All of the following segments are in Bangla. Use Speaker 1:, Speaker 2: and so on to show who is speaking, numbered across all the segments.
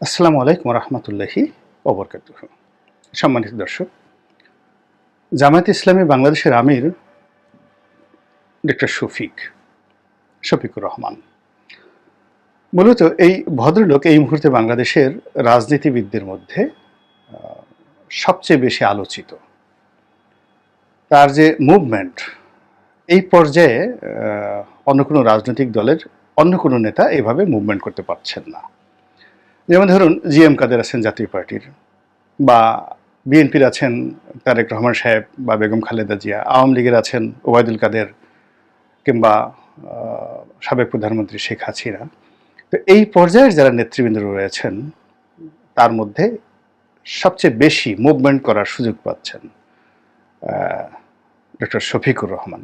Speaker 1: আসসালামু আলাইকুম রহমতুল্লাহি ওবরকাতুহ। সম্মানিত দর্শক, জামায়াতে ইসলামী বাংলাদেশের আমির ডক্টর শফিকুর রহমান। মূলত এই ভদ্রলোক এই মুহূর্তে বাংলাদেশের রাজনীতিবিদদের মধ্যে সবচেয়ে বেশি আলোচিত। তার যে মুভমেন্ট, এই পর্যায়ে অন্য কোনো রাজনৈতিক দলের অন্য কোনো নেতা এভাবে মুভমেন্ট করতে পারছেন না। যেমন ধরুন, জিএম কাদের আছেন জাতীয় পার্টির, বা বিএনপির আছেন তারেক রহমান সাহেব বা বেগম খালেদা জিয়া, আওয়ামী লীগের আছেন ওবায়দুল কাদের কিংবা সাবেক প্রধানমন্ত্রী শেখ হাসিনা। তো এই পর্যায়ের যারা নেতৃবৃন্দ রয়েছেন তার মধ্যে সবচেয়ে বেশি মুভমেন্ট করার সুযোগ পাচ্ছেন ডক্টর শফিকুর রহমান।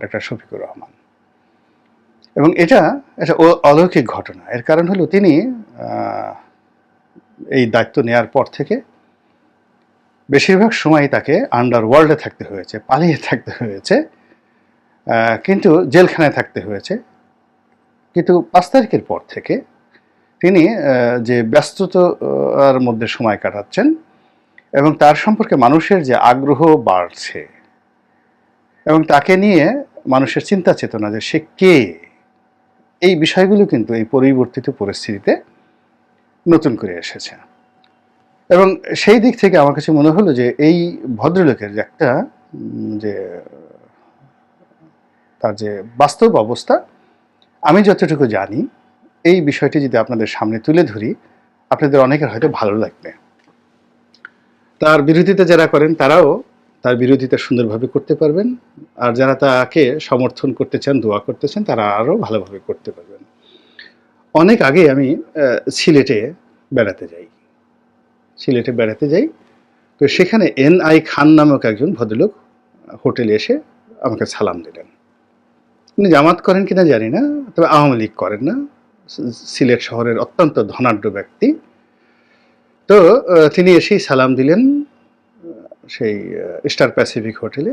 Speaker 1: এবং এটা একটা অলৌকিক ঘটনা। এর কারণ হলো তিনি এই দায়িত্ব নেওয়ার পর থেকে বেশিরভাগ সময় তাকে আন্ডারওয়ার্ল্ডে থাকতে হয়েছে, পালিয়ে থাকতে হয়েছে, কিন্তু জেলখানায় থাকতে হয়েছে। কিন্তু 5 তারিখের পর থেকে তিনি যে ব্যস্ততার মধ্যে সময় কাটাচ্ছেন এবং তার সম্পর্কে মানুষের যে আগ্রহ বাড়ছে এবং তাকে নিয়ে মানুষের চিন্তা চেতনা যে সে কে, এই বিষয়গুলো কিন্তু এই পরিবর্তিত পরিস্থিতিতে নতুন করে এসেছে। এবং সেই দিক থেকে আমার কাছে মনে হলো যে এই ভদ্রলোকের যে একটা যে তার যে বাস্তব অবস্থা, আমি যতটুকু জানি, এই বিষয়টি যদি আপনাদের সামনে তুলে ধরি, আপনাদের অনেকের হয়তো ভালো লাগবে। তার বিরোধিতা যারা করেন তারাও তার বিরোধিতা সুন্দরভাবে করতে পারবেন, আর যারা তাকে সমর্থন করতে চান, দোয়া করতে চান, তারা আরও ভালোভাবে করতে পারবেন। অনেক আগে আমি সিলেটে বেড়াতে যাই। তো সেখানে NI খান নামক একজন ভদ্রলোক হোটেলে এসে আমাকে সালাম দিলেন। উনি জামাত করেন কিনা জানি না, তবে আওয়ামী লীগ করেন না। সিলেট শহরের অত্যন্ত ধনাঢ্য ব্যক্তি। তো তিনি এসেই সালাম দিলেন সেই স্টার প্যাসিফিক হোটেলে।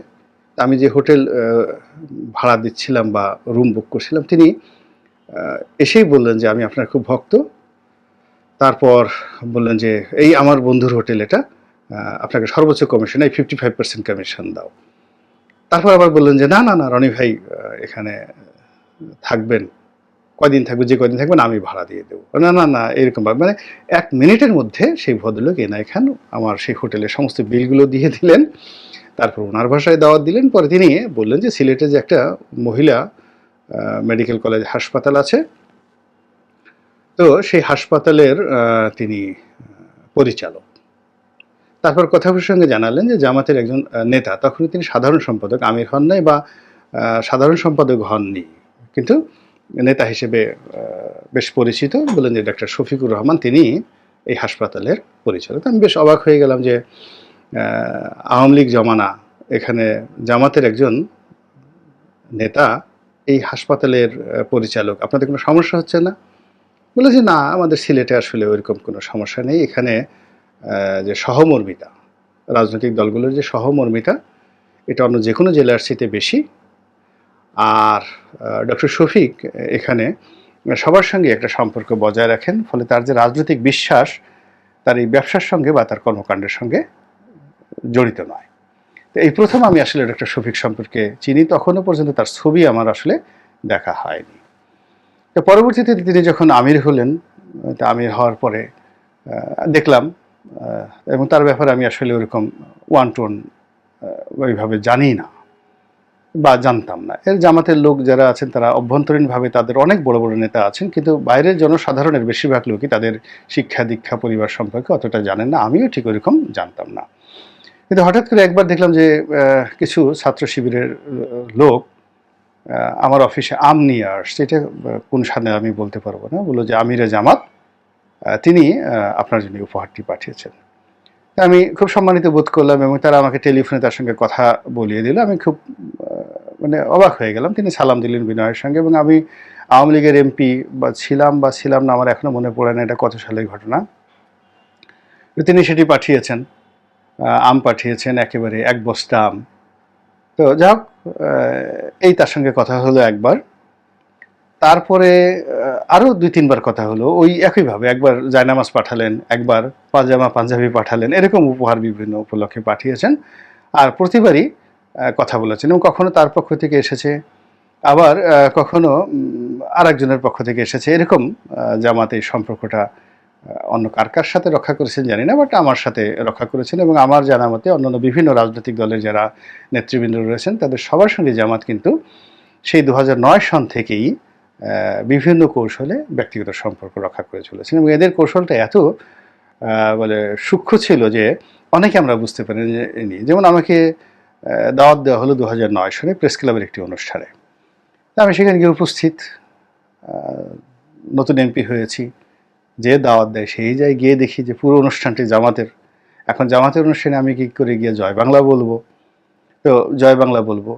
Speaker 1: আমি যে হোটেল ভাড়া দিচ্ছিলাম বা রুম বুক করছিলাম, তিনি এসেই বললেন যে আমি আপনার খুব ভক্ত। তারপর বললেন যে এই আমার বন্ধুর হোটেল, এটা আপনাকে সর্বোচ্চ কমিশন, এই 55% কমিশন দাও। তারপর আবার বললেন যে না না না রনি ভাই, এখানে থাকবেন, কয়দিন থাকবেন, যে কয়দিন থাকবেন আমি ভাড়া দিয়ে দেবো। না না না এরকম ভাবে, মানে 1 মিনিটের মধ্যে সেই ভদ্রলোক NI খান আমার সেই হোটেলের সমস্ত বিলগুলো দিয়ে দিলেন। তারপর ওনার ভাষায় দাওয়াত দিলেন। পরে তিনি বললেন যে সিলেটে যে একটা মহিলা মেডিকেল কলেজ হাসপাতাল আছে, তো সেই হাসপাতালের তিনি পরিচালক। তারপর কথা প্রসঙ্গে জানালেন যে জামাতের একজন নেতা, তখনই তিনি সাধারণ সম্পাদক, আমির হন নাই বা সাধারণ সম্পাদক হননি, কিন্তু নেতা হিসেবে বেশ পরিচিত। বললেন যে ডক্টর শফিকুর রহমান, তিনি এই হাসপাতালের পরিচালক। আমি বেশ অবাক হয়ে গেলাম যে আওয়ামী লীগ জমানা, এখানে জামাতের একজন নেতা এই হাসপাতালের পরিচালক, আপনাদের কোনো সমস্যা হচ্ছে না? বলে যে না, আমাদের সিলেটে আসলে ওইরকম কোনো সমস্যা নেই। এখানে যে সহমর্মিতা, রাজনৈতিক দলগুলোর যে সহমর্মিতা, এটা অন্য যে কোনো জেলার চেয়ে বেশি। আর ডক্টর শফিক এখানে সবার সঙ্গে একটা সম্পর্ক বজায় রাখেন, ফলে তার যে রাজনৈতিক বিশ্বাস তার এই ব্যবসার সঙ্গে বা তার কর্মকাণ্ডের সঙ্গে জড়িত নয়। তো এই প্রথম আমি আসলে ডক্টর শফিক সম্পর্কে চিনি, তখনও পর্যন্ত তার ছবি আমার আসলে দেখা হয়নি। তো পরবর্তীতে তিনি যখন আমির হলেন, তা আমির হওয়ার পরে দেখলাম, এবং তার ব্যাপারে আমি আসলে ওরকম ওয়ান টু ওয়ান ওইভাবে জানি না বা জানতাম না। এর জামাতের লোক যারা আছেন তারা অভ্যন্তরীণভাবে তাদের অনেক বড় বড় নেতা আছেন, কিন্তু বাইরের জনসাধারণের বেশিরভাগ লোকই তাদের শিক্ষা দীক্ষা পরিবার সম্পর্কে অতটা জানেন না। আমিও ঠিক ওইরকম জানতাম না। কিন্তু হঠাৎ করে একবার দেখলাম যে কিছু ছাত্র শিবিরের লোক আমার অফিসে আম নিয়ে আসছে। এটা কোন সালে আমি বলতে পারবো না। বললো যে আমিরে জামাত, তিনি আপনার জন্য উপহারটি পাঠিয়েছেন। আমি খুব সম্মানিত বোধ করলাম এবং তারা আমাকে টেলিফোনে তার সঙ্গে কথা বলিয়ে দিল। আমি খুব মানে অবাক হয়ে গেলাম। তিনি সালাম দিলেন বিনয়ের সঙ্গে, এবং আমি আওয়ামী লীগের MP বা ছিলাম না, আমার এখনো মনে পড়ে না এটা কত সালের ঘটনা। তিনি সেটি পাঠিয়েছেন, আম পাঠিয়েছেন, একেবারে 1 বস্তা আম। তো যাই হোক, এই তার সঙ্গে কথা হলো একবার। তারপরে আরও ২-৩ বার কথা হলো ওই একইভাবে। একবার জায়নামাজ পাঠালেন, একবার পাজামা পাঞ্জাবি পাঠালেন, এরকম উপহার বিভিন্ন উপলক্ষে পাঠিয়েছেন। আর প্রতিবারই কথা বলেছেন এবং কখনো তার পক্ষ থেকে এসেছে, আবার কখনো আরেকজনের পক্ষ থেকে এসেছে। এরকম জামাত এই সম্পর্কটা অন্য কার সাথে রক্ষা করেছেন জানি না, বাট আমার সাথে রক্ষা করেছেন এবং আমার জানা মতে অন্যান্য বিভিন্ন রাজনৈতিক দলের যারা নেতৃবৃন্দ রয়েছেন তাদের সবার সঙ্গে জামাত কিন্তু সেই ২০০৯ সন থেকেই বিভিন্ন কৌশলে ব্যক্তিগত সম্পর্ক রক্ষা করে চলেছেন এবং এদের কৌশলটা এত বলে সূক্ষ্ম ছিল যে অনেকে আমরা বুঝতে পারিনি। যেমন আমাকে দাওয়াত দেওয়া হলো ২০০৯ সনে প্রেস ক্লাবের একটি অনুষ্ঠানে। আমি সেখানে গিয়ে উপস্থিত, নতুন এমপি হয়েছি, যে দাওয়াত দেয় সেই যায়, গিয়ে দেখি যে পুরো অনুষ্ঠানটি জামাতের। এখন জামাতের অনুষ্ঠানে আমি কি করে গিয়ে জয় বাংলা বলবো? তো জয় বাংলা বলবো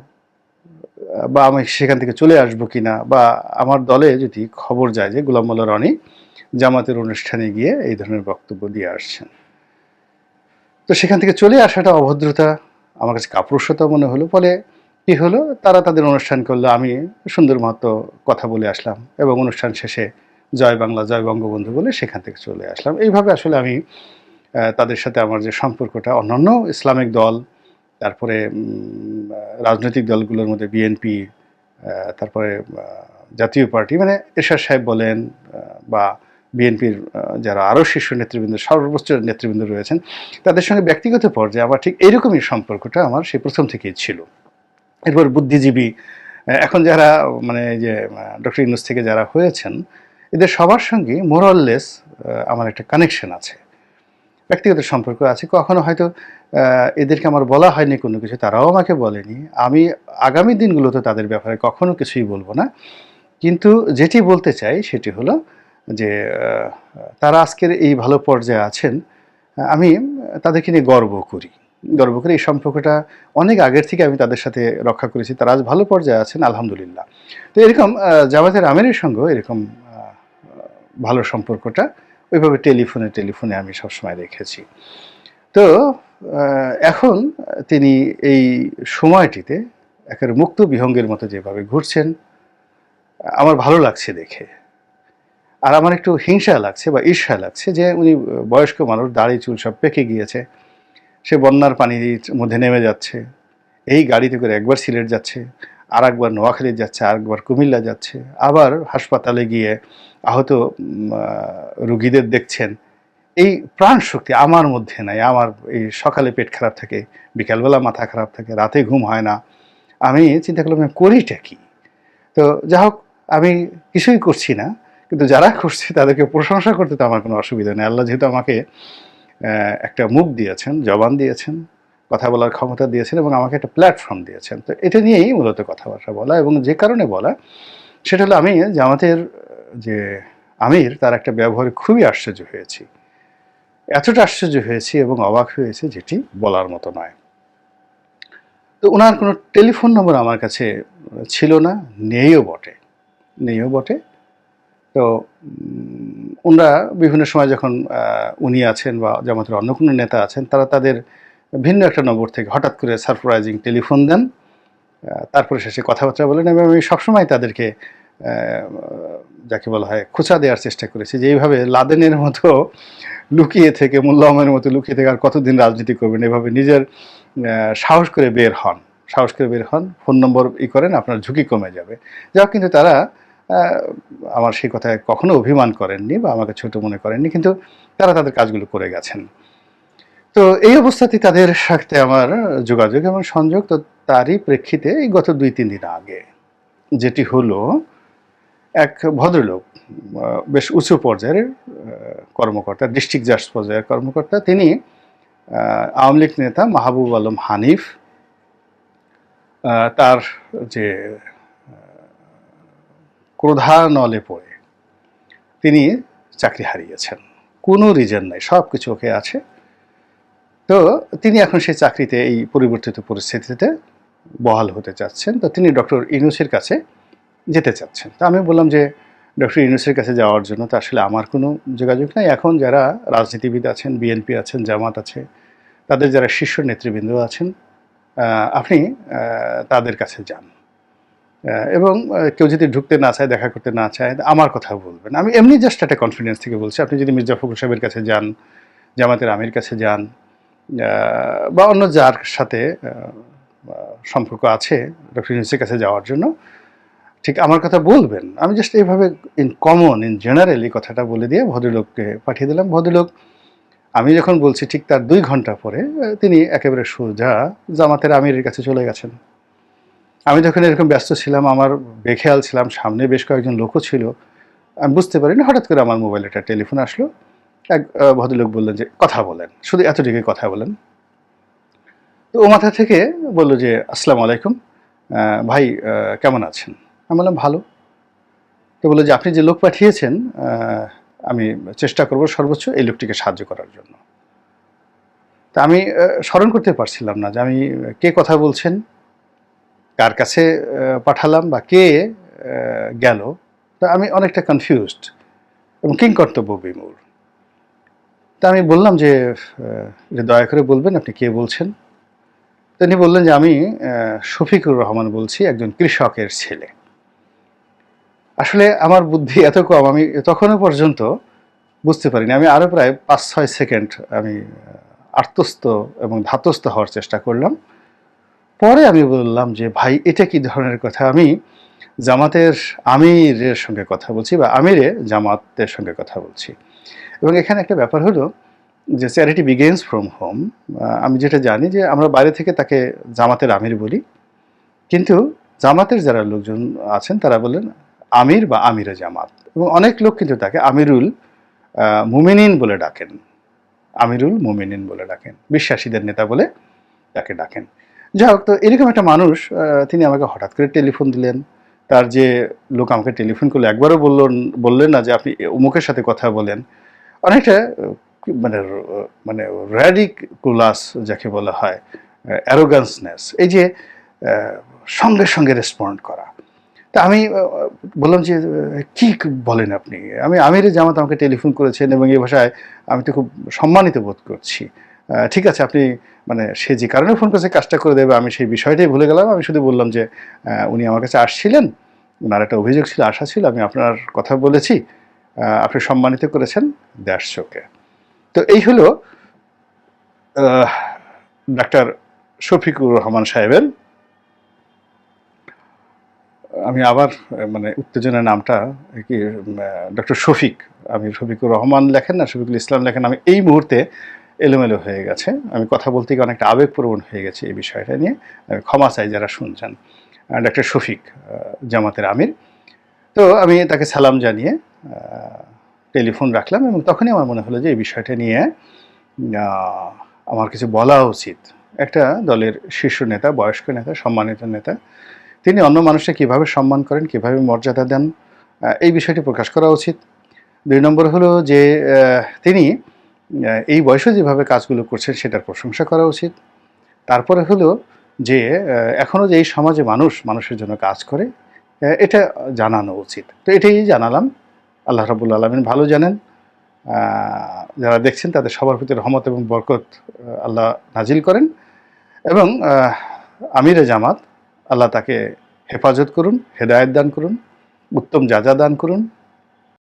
Speaker 1: বা আমি সেখান থেকে চলে আসবো কিনা, বা আমার দলে যদি খবর যায় যে গোলাম মোল্লা রনি জামাতের অনুষ্ঠানে গিয়ে এই ধরনের বক্তব্য দিয়ে আসছেন, তো সেখান থেকে চলে আসাটা অভদ্রতা, আমার কাছে কাপুরুষতা মনে হলো। ফলে কি হলো, তারা তাদের অনুষ্ঠান করলো, আমি সুন্দর মতো কথা বলে আসলাম এবং অনুষ্ঠান শেষে জয় বাংলা জয় বঙ্গবন্ধু বলে সেখান থেকে চলে আসলাম। এইভাবে আসলে আমি তাদের সাথে আমার যে সম্পর্কটা, অন্যান্য ইসলামিক দল, তারপরে রাজনৈতিক দলগুলোর মধ্যে বিএনপি, তারপরে জাতীয় পার্টি, মানে এরশাদ সাহেব বলেন বা বিএনপির যারা আরও শীর্ষ নেতৃবৃন্দ, সর্বোচ্চ নেতৃবৃন্দ রয়েছেন, তাদের সঙ্গে ব্যক্তিগত পর্যায়ে আমার ঠিক এইরকমই সম্পর্কটা আমার সেই প্রথম থেকেই ছিল। এরপর বুদ্ধিজীবী এখন যারা মানে যে ডক্টর ইউনূস থেকে যারা হয়েছেন, এদের সবার সঙ্গে মোরাললেস আমার একটা কানেকশন আছে, ব্যক্তিগত সম্পর্ক আছে। কখনো হয়তো এদেরকে আমার বলা হয়নি কোনো কিছু, তারাও আমাকে বলেনি। আমি আগামী দিনগুলোতে তাদের ব্যাপারে কখনো কিছুই বলবো না। কিন্তু যেটি বলতে চাই সেটি হলো যে তারা আজকের এই ভালো পর্যায়ে আছেন, আমি তাদেরকে নিয়ে গর্ব করি। এই সম্পর্কটা অনেক আগের থেকে আমি তাদের সাথে রক্ষা করেছি। তারা আজ ভালো পর্যায়ে আছেন আলহামদুলিল্লাহ। তো এরকম জামাতের আমিরের সঙ্গেও এরকম ভালো সম্পর্কটা ওইভাবে টেলিফোনে আমি সবসময় রেখেছি। তো এখন তিনি এই সময়টিতে একেবারে মুক্ত বিহঙ্গের মতো যেভাবে ঘুরছেন, আমার ভালো লাগছে দেখে। আর আমার একটু হিংসা লাগছে বা ঈর্ষা লাগছে যে উনি বয়স্ক মানুষ, দাড়ি চুল সব পেকে গিয়েছে, সে বন্যার পানির মধ্যে নেমে যাচ্ছে, এই গাড়িতে করে একবার সিলেট যাচ্ছে, আর একবার নোয়াখালী যাচ্ছে, আর একবার কুমিল্লা যাচ্ছে, আবার হাসপাতালে গিয়ে আহত রুগীদের দেখছেন। এই প্রাণ শক্তি আমার মধ্যে নাই। আমার এই সকালে পেট খারাপ থাকে, বিকালবেলা মাথা খারাপ থাকে, রাতে ঘুম হয় না। আমি চিন্তা করলাম করিটা কি? তো যা হোক, আমি কিছুই করছি না, কিন্তু যারা করছে তাদেরকে প্রশংসা করতে তো আমার কোনো অসুবিধা নেই। আল্লাহ যেহেতু আমাকে একটা মুখ দিয়েছেন, জবান দিয়েছেন, কথা বলার ক্ষমতা দিয়েছেন এবং আমাকে একটা প্ল্যাটফর্ম দিয়েছেন, তো এটা নিয়েই মূলত কথাবার্তা বলা। এবং যে কারণে বলা সেটা হলো আমি জামাতের যে আমির, তার একটা ব্যবহারে খুবই আশ্চর্য হয়েছি। এতটা আশ্চর্য হয়েছি এবং অবাক হয়েছে যেটি বলার মতো নয়। তো ওনার কোনো টেলিফোন নম্বর আমার কাছে ছিল না, নেইও বটে। তো ওনারা বিভিন্ন সময় যখন উনি আছেন বা জামাতের অন্য কোনো নেতা আছেন, তারা তাদের ভিন্ন একটা নম্বর থেকে হঠাৎ করে সারপ্রাইজিং টেলিফোন দেন, তারপরে শেষে কথাবার্তা বলেন। এবং আমি সবসময় তাদেরকে যাকে বলা হয় খোঁচা দেওয়ার চেষ্টা করেছি যে এইভাবে লাদেনের মতো লুকিয়ে থেকে, মোল্লা আহমেদের মতো লুকিয়ে থেকে আর কতদিন রাজনীতি করবেন? এভাবে নিজের সাহস করে বের হন, ফোন নম্বর করেন, আপনার ঝুঁকি কমে যাবে। যাও, কিন্তু তারা আমার সেই কথায় কখনো অভিমান করেননি বা আমাকে ছোট মনে করেননি, কিন্তু তারা তাদের কাজগুলো করে গেছেন। তো এই অবস্থাতেই তাদের সাথে আমার যোগাযোগ এবং সংযোগ। তো তারই প্রেক্ষিতে এই গত ২-৩ দিন আগে যেটি হলো, এক ভদ্রলোক, বেশ উঁচু পর্যায়ের কর্মকর্তা, ডিস্ট্রিক্ট জাজ পর্যায়ের কর্মকর্তা, তিনি আওয়ামী লীগ নেতা মাহবুব আলম হানিফ, তার যে ক্রোধানলে পড়ে তিনি চাকরি হারিয়েছেন। কোনো রিজন নাই, সব কিছু ওকে আছে। তো তিনি এখন সেই চাকরিতে এই পরিবর্তিত পরিস্থিতিতে বহাল হতে চাচ্ছেন। তো তিনি ডক্টর ইউনূসের কাছে যেতে চাচ্ছেন। তো আমি বললাম যে ডক্টর ইউনূসের কাছে যাওয়ার জন্য তো আসলে আমার কোনো যোগাযোগ নাই। এখন যারা রাজনীতিবিদ আছেন, বিএনপি আছেন, জামাত আছে, তাদের যারা শীর্ষ নেতৃবৃন্দ আছেন, আপনি তাদের কাছে যান। এবং কেউ যদি ঢুকতে না চায়, দেখা করতে না চায়, আমার কথা বলবেন। আমি এমনি জাস্ট একটা কনফিডেন্স থেকে বলছি। আপনি যদি মির্জা ফখরুল সাহেবের কাছে যান, জামাতের আমির কাছে যান, বা অন্য যার সাথে সম্পর্ক আছে ডক্টর ইউনূসের কাছে যাওয়ার জন্য, ঠিক আমার কথা বলবেন। আমি জাস্ট এইভাবে ইন কমন, ইন জেনারেল এই কথাটা বলে দিয়ে ভদ্রলোককে পাঠিয়ে দিলাম। ভদ্রলোক আমি যখন বলছি ঠিক তার ২ ঘন্টা পরে তিনি একেবারে সোজা জামাতের আমিরের কাছে চলে গেছেন। আমি যখন এরকম ব্যস্ত ছিলাম, আমার বেখেয়াল ছিলাম, সামনে বেশ কয়েকজন লোকও ছিল, আমি বুঝতে পারিনি। হঠাৎ করে আমার মোবাইলে একটা টেলিফোন আসলো। এক ভদ্রলোক বললেন যে, "কথা বলেন, শুধু এতটুকুই কথা বলেন।" তো ও মাথা থেকে বলল যে, "আসসালামু আলাইকুম, ভাই কেমন আছেন?" আমি বললাম, "ভালো।" তো বলল যে, "আপনি যে লোক পাঠিয়েছেন, আমি চেষ্টা করব সর্বোচ্চ এই লোকটিকে সাহায্য করার জন্য।" তা আমি স্মরণ করতে পারছিলাম না যে আমি কে কথা বলছেন, কার কাছে পাঠালাম বা কে গেল। তো আমি অনেকটা কনফিউজড এবং কিংকর্তব্য বিমূঢ়। তা আমি বললাম যে, দয়া করে বলবেন আপনি কে বলছেন?" তিনি বললেন যে, "আমি শফিকুর রহমান বলছি, একজন কৃষকের ছেলে।" আসলে আমার বুদ্ধি এত কম, আমি তখনও পর্যন্ত বুঝতে পারিনি। আমি আরও প্রায় ৫-৬ সেকেন্ড আমি আর্তস্ত এবং ধাতস্থ হওয়ার চেষ্টা করলাম। পরে আমি বললাম যে, "ভাই এটা কি ধরনের কথা? আমি জামাতের আমিরের সঙ্গে কথা বলছি বা আমিরে জামাতের সঙ্গে কথা বলছি।" এবং এখানে একটা ব্যাপার হলো যে চ্যারিটি বিগিনস ফ্রম হোম। আমি যেটা জানি যে আমরা বাইরে থেকে তাকে জামাতের আমির বলি। কিন্তু জামাতের যারা লোকজন আছেন তারা বলেন আমির বা আমিরে জামাত। এবং অনেক লোক কিন্তু তাকে আমিরুল মুমিনিন বলে ডাকেন। আমিরুল মুমিনিন বলে ডাকেন। বিশ্বাসীদের নেতা বলে তাকে ডাকেন। যাই হোক, তো এরকম একটা মানুষ তিনি আমাকে হঠাৎ করে টেলিফোন দিলেন। তার যে লোক আমাকে টেলিফোন করলো একবারও বললেন না যে আপনি অমুকের সাথে কথা বলেন। অনেকটা মানে মানে র্যাডিকুলাস যাকে বলা হয়, অ্যারোগান্সনেস, এই যে সঙ্গে সঙ্গে রেসপন্ড করা। তা আমি বললাম যে, "কি বলেন আপনি? আমি আমিরে জামাত আমাকে টেলিফোন করেছেন এবং এই ভাষায় আমি তো খুব সম্মানিত বোধ করছি। ঠিক আছে, আপনি মানে সে যে কারণে ফোন করেছে কাজটা করে দেবে, আমি সেই বিষয়টাই ভুলে গেলাম। আমি শুধু বললাম যে, উনি আমার কাছে আসছিলেন, উনার একটা অভিযোগ ছিল, আশা ছিল, আমি আপনার কথা বলেছি, আপনি সম্মানিত করেছেন, দ্যাটস ওকে।" তো এই হলো ডাক্তার শফিকুর রহমান সাহেবের, আমি আবার মানে উত্তেজনার নামটা কি, ডক্টর শফিক, আমি শফিকুর রহমান লেখেন না শফিকুল ইসলাম লেখেন, আমি এই মুহূর্তে এলোমেলো হয়ে গেছে। আমি কথা বলতে গিয়ে অনেকটা আবেগপ্রবণ হয়ে গেছি এই বিষয়টা নিয়ে। আমি ক্ষমা চাই যারা শুনছেন। ডক্টর শফিক জামাতের আমির। তো আমি তাকে সালাম জানিয়ে টেলিফোন রাখলাম এবং তখনই আমার মনে হলো যে এই বিষয়টা নিয়ে আমার কিছু বলা উচিত। একটা দলের শীর্ষ নেতা, বয়স্ক নেতা, সম্মানিত নেতা, তিনি অন্য মানুষকে কীভাবে সম্মান করেন, কীভাবে মর্যাদা দেন, এই বিষয়টি প্রকাশ করা উচিত। ২ নম্বর হলো যে তিনি এই বয়সে যেভাবে কাজগুলো করছেন সেটার প্রশংসা করা উচিত। তারপরে হলো যে এখনও যে এই সমাজে মানুষের জন্য কাজ করে, এটা জানানো উচিত। তো এটাই জানালাম। আল্লাহ রাব্বুল আলামিন ভালো জানেন। যারা দেখছেন তাদের সবার প্রতি রহমত এবং বরকত আল্লাহ নাজিল করেন এবং আমিরে জামাত, আল্লাহ তাকে হেফাজত করুন, হেদায়েত দান করুন, উত্তম যাজা দান করুন।